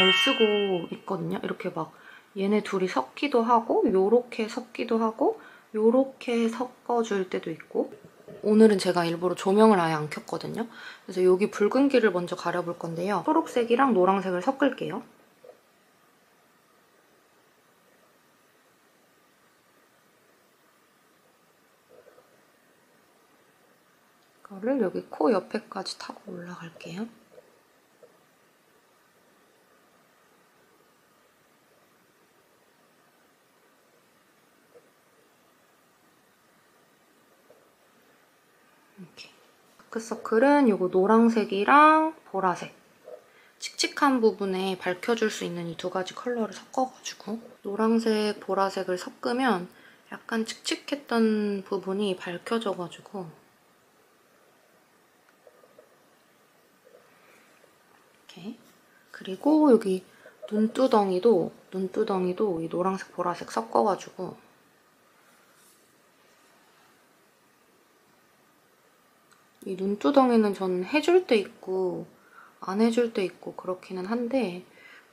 잘 쓰고 있거든요. 이렇게 막 얘네 둘이 섞기도 하고 요렇게 섞기도 하고 요렇게 섞어줄 때도 있고. 오늘은 제가 일부러 조명을 아예 안 켰거든요. 그래서 여기 붉은기를 먼저 가려볼 건데요. 초록색이랑 노란색을 섞을게요. 이거를 여기 코 옆에까지 타고 올라갈게요. 이렇게. 다크서클은 이거 노란색이랑 보라색. 칙칙한 부분에 밝혀줄 수 있는 이 두 가지 컬러를 섞어가지고 노란색, 보라색을 섞으면 약간 칙칙했던 부분이 밝혀져가지고 이렇게. 그리고 여기 눈두덩이도 이 노란색, 보라색 섞어가지고 이 눈두덩이는 저는 해줄 때 있고 안 해줄 때 있고 그렇기는 한데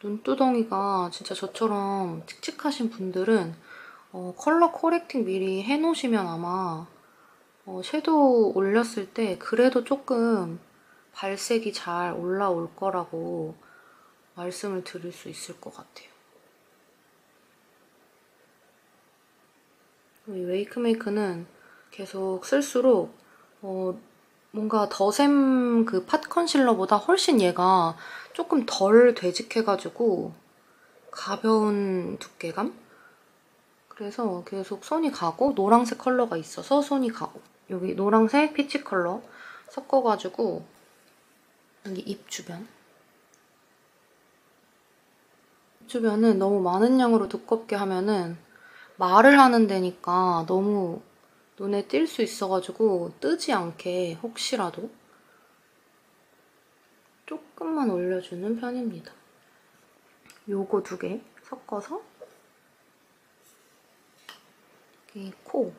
눈두덩이가 진짜 저처럼 칙칙하신 분들은 컬러 코렉팅 미리 해놓으시면 아마 섀도우 올렸을 때 그래도 조금 발색이 잘 올라올 거라고 말씀을 드릴 수 있을 것 같아요. 이 웨이크메이크는 계속 쓸수록 뭔가 더샘 그 팟 컨실러보다 훨씬 얘가 조금 덜 되직해가지고 가벼운 두께감? 그래서 계속 손이 가고 노란색 컬러가 있어서 손이 가고 여기 노란색 피치 컬러 섞어가지고 여기 입 주변은 너무 많은 양으로 두껍게 하면은 말을 하는 데니까 너무 눈에 띌 수 있어가지고 뜨지 않게 혹시라도 조금만 올려주는 편입니다. 요거 두 개 섞어서 이 코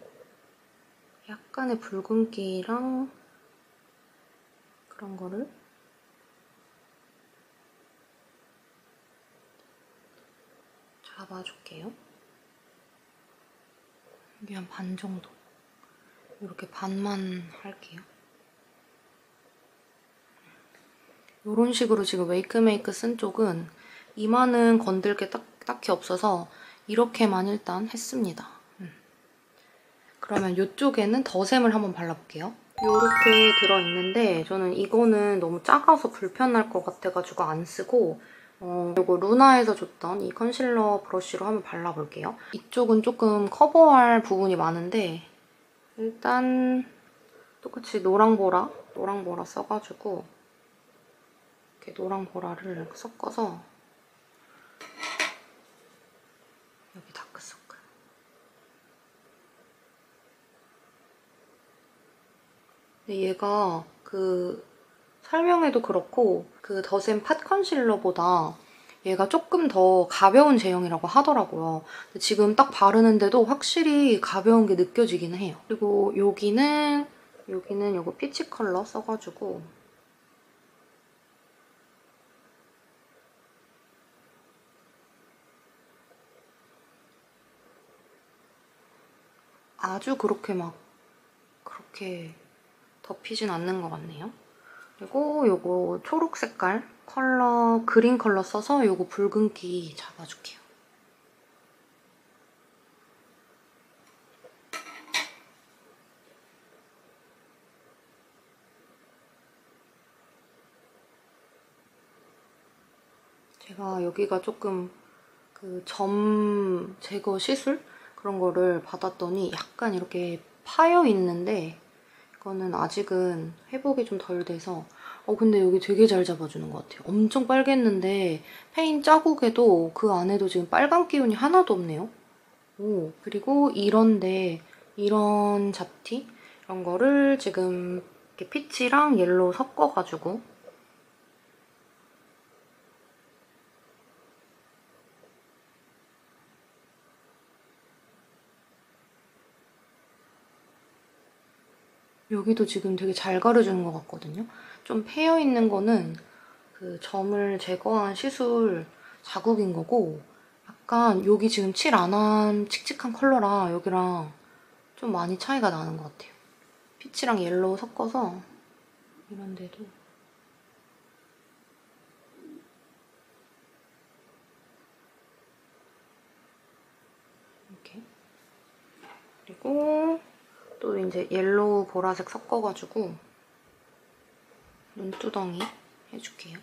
약간의 붉은기랑 그런 거를 잡아줄게요. 여기 한 반 정도. 이렇게 반만 할게요. 이런 식으로 지금 웨이크메이크 쓴 쪽은 이마는 건들 게 딱히 없어서 이렇게만 일단 했습니다. 그러면 이쪽에는 더샘을 한번 발라볼게요. 이렇게 들어있는데 저는 이거는 너무 작아서 불편할 것 같아가지고 안 쓰고 이거 루나에서 줬던 이 컨실러 브러쉬로 한번 발라볼게요. 이쪽은 조금 커버할 부분이 많은데 일단 똑같이 노랑보라 써가지고 이렇게 노랑보라를 섞어서 여기 다크서클. 근데 얘가 그 설명에도 그렇고 그 더샘 팟 컨실러보다 얘가 조금 더 가벼운 제형이라고 하더라고요. 근데 지금 딱 바르는데도 확실히 가벼운 게 느껴지긴 해요. 그리고 여기는 이거 피치 컬러 써가지고 아주 그렇게 덮이진 않는 것 같네요. 그리고 요거 초록 색깔 컬러, 그린 컬러 써서 요거 붉은기 잡아줄게요. 제가 여기가 조금 그 점 제거 시술? 그런 거를 받았더니 약간 이렇게 파여 있는데 이거는 아직은 회복이 좀 덜 돼서 근데 여기 되게 잘 잡아주는 것 같아요. 엄청 빨갰는데 페인 자국에도 그 안에도 지금 빨간 기운이 하나도 없네요. 오, 그리고 이런 잡티? 이런 거를 지금 이렇게 피치랑 옐로우 섞어가지고 여기도 지금 되게 잘 가려주는 것 같거든요. 좀 패여있는 거는 그 점을 제거한 시술 자국인 거고 약간 여기 지금 칠 안 한 칙칙한 컬러랑 여기랑 좀 많이 차이가 나는 것 같아요. 피치랑 옐로우 섞어서 이런 데도 이렇게. 그리고 또 이제 옐로우 보라색 섞어가지고 눈두덩이 해줄게요.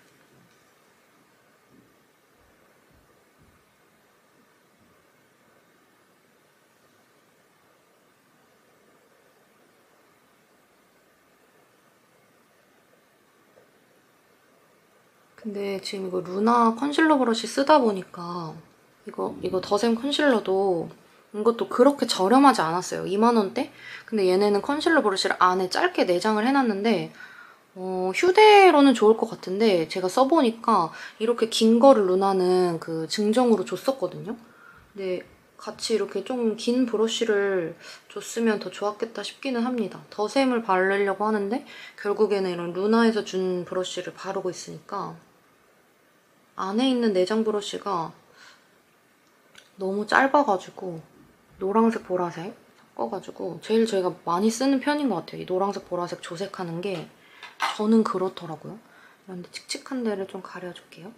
근데 지금 이거 루나 컨실러 브러쉬 쓰다 보니까 이거 더샘 컨실러도 이것도 그렇게 저렴하지 않았어요. 2만 원대? 근데 얘네는 컨실러 브러쉬를 안에 짧게 내장을 해놨는데 휴대로는 좋을 것 같은데 제가 써보니까 이렇게 긴 거를 루나는 그 증정으로 줬었거든요. 근데 같이 이렇게 좀 긴 브러쉬를 줬으면 더 좋았겠다 싶기는 합니다. 더샘을 바르려고 하는데 결국에는 이런 루나에서 준 브러쉬를 바르고 있으니까 안에 있는 내장 브러쉬가 너무 짧아가지고 노란색, 보라색 섞어가지고 제일 저희가 많이 쓰는 편인 것 같아요. 이 노란색, 보라색 조색하는 게 저는 그렇더라고요. 이런데 칙칙한 데를 좀 가려줄게요.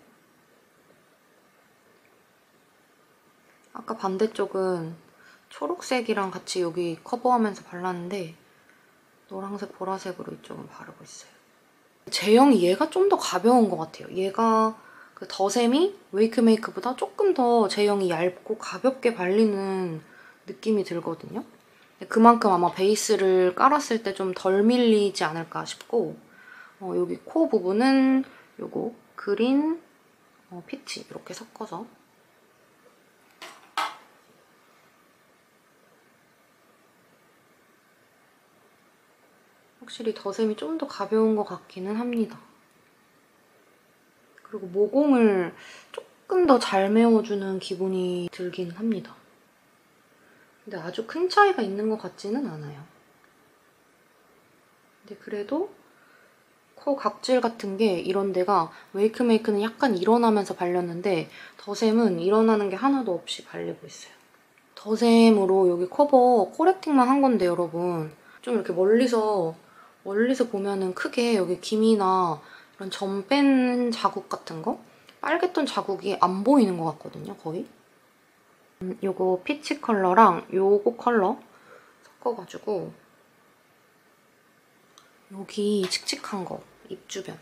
아까 반대쪽은 초록색이랑 같이 여기 커버하면서 발랐는데 노란색, 보라색으로 이쪽은 바르고 있어요. 제형이 얘가 좀 더 가벼운 것 같아요. 얘가 그 더샘이 웨이크메이크보다 조금 더 제형이 얇고 가볍게 발리는 느낌이 들거든요. 그만큼 아마 베이스를 깔았을 때 좀 덜 밀리지 않을까 싶고 여기 코 부분은 요거 그린, 피치 이렇게 섞어서 확실히 더샘이 좀 더 가벼운 것 같기는 합니다. 그리고 모공을 조금 더 잘 메워주는 기분이 들긴 합니다. 근데 아주 큰 차이가 있는 것 같지는 않아요. 근데 그래도 코 각질 같은 게 이런 데가 웨이크메이크는 약간 일어나면서 발렸는데 더샘은 일어나는 게 하나도 없이 발리고 있어요. 더샘으로 여기 커버 코렉팅만 한 건데 여러분 좀 이렇게 멀리서 보면은 크게 여기 김이나 이런 점 뺀 자국 같은 거? 빨갰던 자국이 안 보이는 것 같거든요, 거의. 요거 피치 컬러랑 요거 컬러 섞어가지고 여기 칙칙한 거, 입 주변.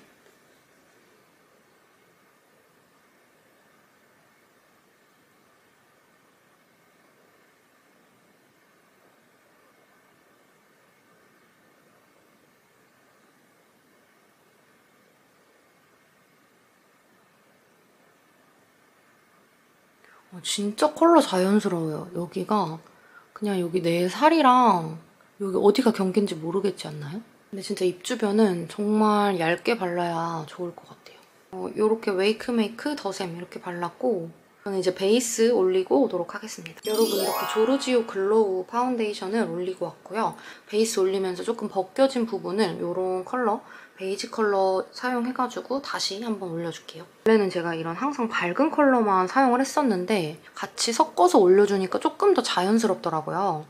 진짜 컬러 자연스러워요. 여기가 그냥 여기 내 살이랑 여기 어디가 경계인지 모르겠지 않나요? 근데 진짜 입 주변은 정말 얇게 발라야 좋을 것 같아요. 이렇게 웨이크메이크 더샘 이렇게 발랐고 저는 이제 베이스 올리고 오도록 하겠습니다. 여러분 이렇게 조르지오 글로우 파운데이션을 올리고 왔고요. 베이스 올리면서 조금 벗겨진 부분을 이런 컬러 베이지 컬러 사용해가지고 다시 한번 올려줄게요. 원래는 제가 이런 항상 밝은 컬러만 사용을 했었는데 같이 섞어서 올려주니까 조금 더 자연스럽더라고요.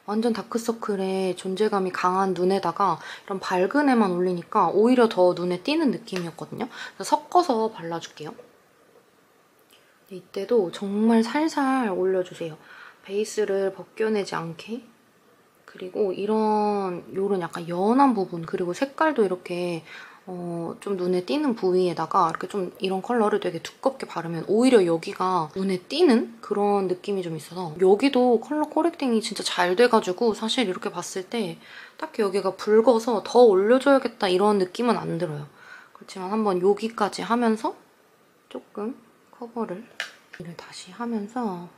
완전 다크서클에 존재감이 강한 눈에다가 이런 밝은 애만 올리니까 오히려 더 눈에 띄는 느낌이었거든요. 그래서 섞어서 발라줄게요. 이때도 정말 살살 올려주세요. 베이스를 벗겨내지 않게. 그리고 요런 약간 연한 부분 그리고 색깔도 이렇게 좀 눈에 띄는 부위에다가 이렇게 좀 이런 컬러를 되게 두껍게 바르면 오히려 여기가 눈에 띄는 그런 느낌이 좀 있어서 여기도 컬러 코렉팅이 진짜 잘 돼가지고 사실 이렇게 봤을 때 딱히 여기가 붉어서 더 올려줘야겠다 이런 느낌은 안 들어요. 그렇지만 한번 여기까지 하면서 조금 커버를 다시 하면서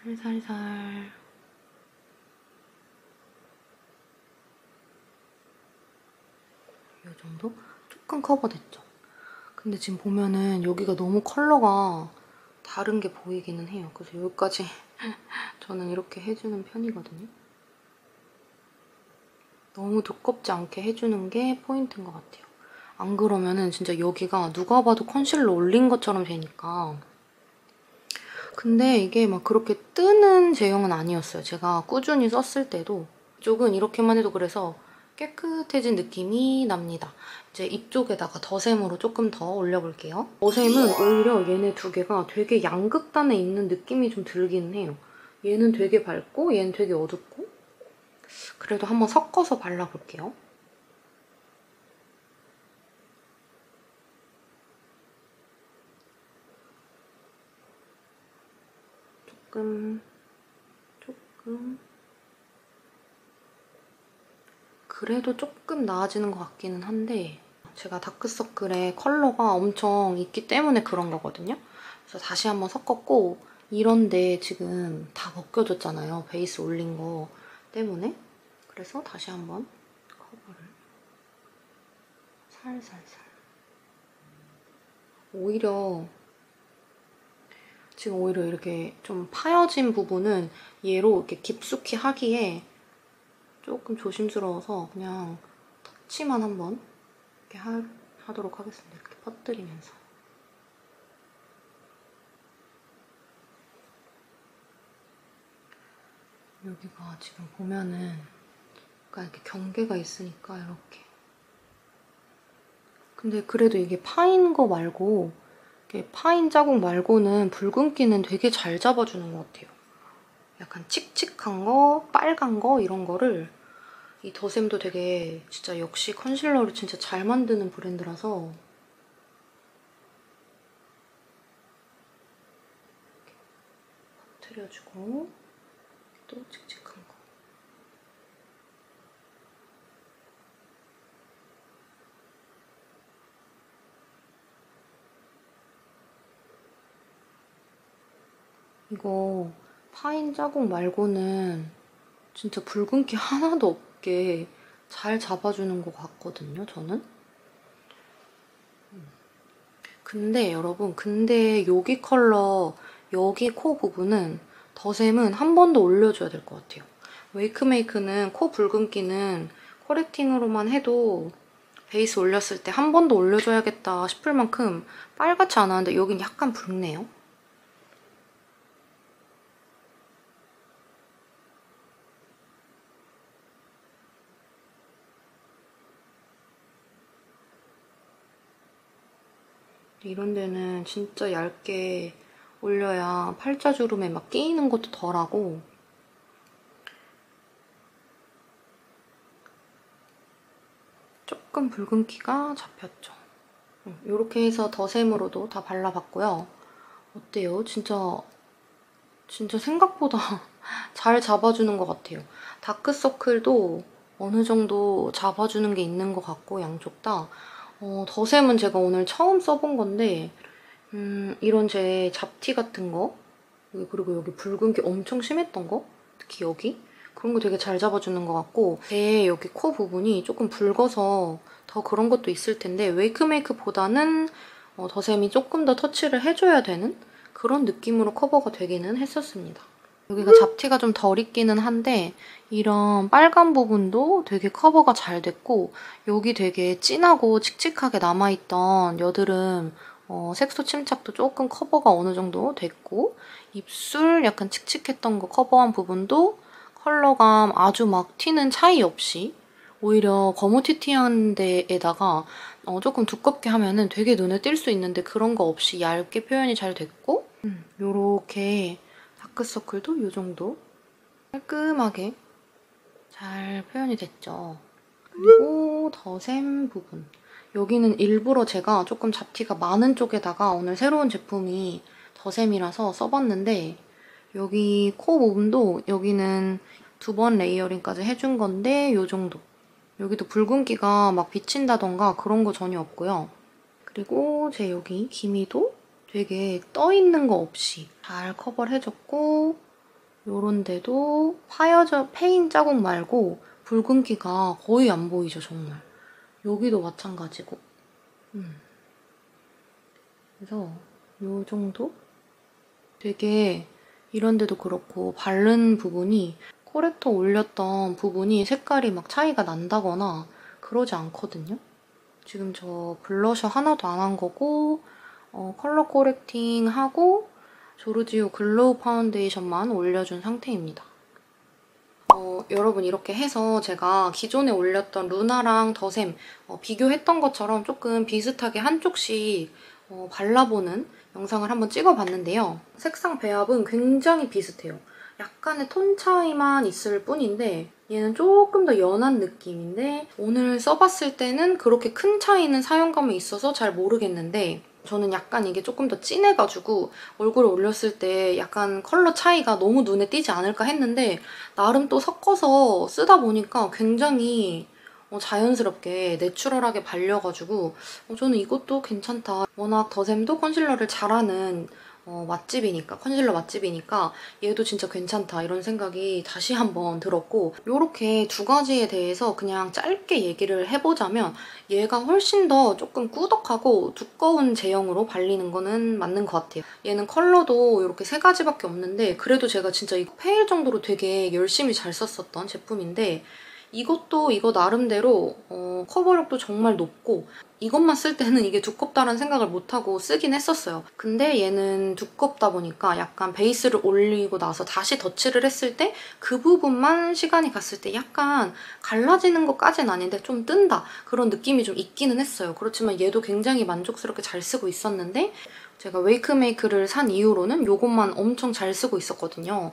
살살살 이 정도? 조금 커버됐죠? 근데 지금 보면은 여기가 너무 컬러가 다른 게 보이기는 해요. 그래서 여기까지 저는 이렇게 해주는 편이거든요. 너무 두껍지 않게 해주는 게 포인트인 것 같아요. 안 그러면은 진짜 여기가 누가 봐도 컨실러 올린 것처럼 되니까. 근데 이게 막 그렇게 뜨는 제형은 아니었어요. 제가 꾸준히 썼을 때도. 이쪽은 이렇게만 해도 그래서 깨끗해진 느낌이 납니다. 이제 이쪽에다가 더샘으로 조금 더 올려볼게요. 더샘은 오히려 얘네 두 개가 되게 양극단에 있는 느낌이 좀 들긴 해요. 얘는 되게 밝고 얘는 되게 어둡고. 그래도 한번 섞어서 발라볼게요. 조금. 그래도 조금 나아지는 것 같기는 한데 제가 다크서클에 컬러가 엄청 있기 때문에 그런 거거든요. 그래서 다시 한번 섞었고 이런데 지금 다 벗겨졌잖아요. 베이스 올린 거 때문에. 그래서 다시 한번 커버를 살살살. 지금 오히려 이렇게 좀 파여진 부분은 얘로 이렇게 깊숙이 하기에 조금 조심스러워서 그냥 터치만 한번 이렇게 하도록 하겠습니다. 이렇게 퍼뜨리면서. 여기가 지금 보면은 약간 이렇게 경계가 있으니까 이렇게. 근데 그래도 이게 파인 거 말고 이렇게 파인 자국 말고는 붉은기는 되게 잘 잡아주는 것 같아요. 약간 칙칙한 거, 빨간 거 이런 거를 이 더샘도 되게 진짜 역시 컨실러를 진짜 잘 만드는 브랜드라서 터트려주고 또 칙칙한 거. 이거 파인 자국 말고는 진짜 붉은기 하나도 없게 잘 잡아주는 것 같거든요, 저는. 근데 여러분, 여기 컬러, 여기 코 부분은 더샘은 한 번 더 올려줘야 될 것 같아요. 웨이크메이크는 코 붉은기는 코렉팅으로만 해도 베이스 올렸을 때 한 번 더 올려줘야겠다 싶을 만큼 빨갛지 않았는데 여긴 약간 붉네요. 이런 데는 진짜 얇게 올려야 팔자주름에 막 끼이는 것도 덜하고. 조금 붉은기가 잡혔죠. 이렇게 해서 더샘으로도 다 발라봤고요. 어때요? 진짜 생각보다 잘 잡아주는 것 같아요. 다크서클도 어느 정도 잡아주는 게 있는 것 같고 양쪽 다. 더샘은 제가 오늘 처음 써본 건데 이런 제 잡티 같은 거 그리고 여기 붉은기 엄청 심했던 거 특히 여기 그런 거 되게 잘 잡아주는 것 같고 제 여기 코 부분이 조금 붉어서 더 그런 것도 있을 텐데 웨이크메이크보다는 더샘이 조금 더 터치를 해줘야 되는 그런 느낌으로 커버가 되기는 했었습니다. 여기가 잡티가 좀 덜 있기는 한데 이런 빨간 부분도 되게 커버가 잘 됐고 여기 되게 진하고 칙칙하게 남아있던 여드름 색소 침착도 조금 커버가 어느 정도 됐고 입술 약간 칙칙했던 거 커버한 부분도 컬러감 아주 막 튀는 차이 없이 오히려 거무튀튀한 데에다가 조금 두껍게 하면은 되게 눈에 띌 수 있는데 그런 거 없이 얇게 표현이 잘 됐고 요렇게 다크서클도 이 정도 깔끔하게 잘 표현이 됐죠. 그리고 더샘 부분. 여기는 일부러 제가 조금 잡티가 많은 쪽에다가 오늘 새로운 제품이 더샘이라서 써봤는데 여기 코 부분도 여기는 2번 레이어링까지 해준 건데 이 정도. 여기도 붉은기가 막 비친다던가 그런 거 전혀 없고요. 그리고 제 여기 기미도 되게 떠있는 거 없이 잘 커버를 해줬고 요런 데도 페인 자국 말고 붉은기가 거의 안 보이죠, 정말. 여기도 마찬가지고. 그래서 요 정도? 되게 이런 데도 그렇고 바른 부분이 코렉터 올렸던 부분이 색깔이 막 차이가 난다거나 그러지 않거든요. 지금 저 블러셔 하나도 안 한 거고 컬러 코렉팅하고 조르디오 글로우 파운데이션만 올려준 상태입니다. 여러분 이렇게 해서 제가 기존에 올렸던 루나랑 더샘 비교했던 것처럼 조금 비슷하게 한쪽씩 발라보는 영상을 한번 찍어봤는데요. 색상 배합은 굉장히 비슷해요. 약간의 톤 차이만 있을 뿐인데 얘는 조금 더 연한 느낌인데 오늘 써봤을 때는 그렇게 큰 차이는 사용감에 있어서 잘 모르겠는데 저는 약간 이게 조금 더 진해가지고 얼굴에 올렸을 때 약간 컬러 차이가 너무 눈에 띄지 않을까 했는데 나름 또 섞어서 쓰다 보니까 굉장히 자연스럽게 내추럴하게 발려가지고 저는 이것도 괜찮다. 워낙 더샘도 컨실러를 잘하는 맛집이니까, 컨실러 맛집이니까 얘도 진짜 괜찮다 이런 생각이 다시 한번 들었고 이렇게 두 가지에 대해서 그냥 짧게 얘기를 해보자면 얘가 훨씬 더 조금 꾸덕하고 두꺼운 제형으로 발리는 거는 맞는 것 같아요. 얘는 컬러도 이렇게 세 가지밖에 없는데 그래도 제가 진짜 이거 페일 정도로 되게 열심히 잘 썼었던 제품인데 이것도 이거 나름대로 커버력도 정말 높고 이것만 쓸 때는 이게 두껍다는 생각을 못하고 쓰긴 했었어요. 근데 얘는 두껍다 보니까 약간 베이스를 올리고 나서 다시 덧칠을 했을 때 그 부분만 시간이 갔을 때 약간 갈라지는 것까지는 아닌데 좀 뜬다 그런 느낌이 좀 있기는 했어요. 그렇지만 얘도 굉장히 만족스럽게 잘 쓰고 있었는데 제가 웨이크메이크를 산 이후로는 이것만 엄청 잘 쓰고 있었거든요.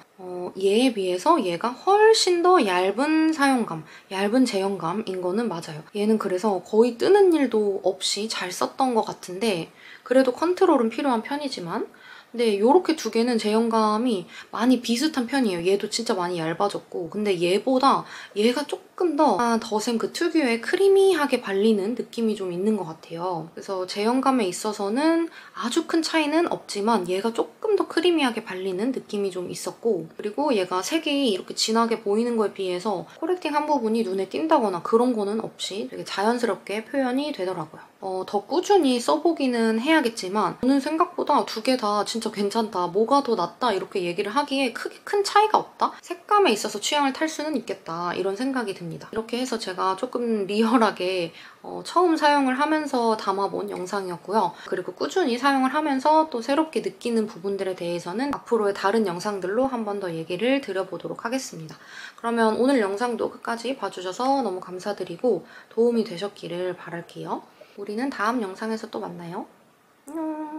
얘에 비해서 얘가 훨씬 더 얇은 사용감, 얇은 제형감인 거는 맞아요. 얘는 그래서 거의 뜨는 일도 없이 잘 썼던 것 같은데 그래도 컨트롤은 필요한 편이지만 근데 이렇게 두 개는 제형감이 많이 비슷한 편이에요. 얘도 진짜 많이 얇아졌고 근데 얘보다 얘가 조금 더 더샘 그 특유의 크리미하게 발리는 느낌이 좀 있는 것 같아요. 그래서 제형감에 있어서는 아주 큰 차이는 없지만 얘가 조금 더 크리미하게 발리는 느낌이 좀 있었고 그리고 얘가 색이 이렇게 진하게 보이는 거에 비해서 코렉팅 한 부분이 눈에 띈다거나 그런 거는 없이 되게 자연스럽게 표현이 되더라고요. 더 꾸준히 써보기는 해야겠지만 저는 생각보다 두 개 다 진짜 괜찮다, 뭐가 더 낫다 이렇게 얘기를 하기에 크게 큰 차이가 없다? 색감에 있어서 취향을 탈 수는 있겠다 이런 생각이 듭니다. 이렇게 해서 제가 조금 리얼하게 처음 사용을 하면서 담아본 영상이었고요. 그리고 꾸준히 사용을 하면서 또 새롭게 느끼는 부분들에 대해서는 앞으로의 다른 영상들로 한 번 더 얘기를 드려보도록 하겠습니다. 그러면 오늘 영상도 끝까지 봐주셔서 너무 감사드리고 도움이 되셨기를 바랄게요. 우리는 다음 영상에서 또 만나요. 안녕.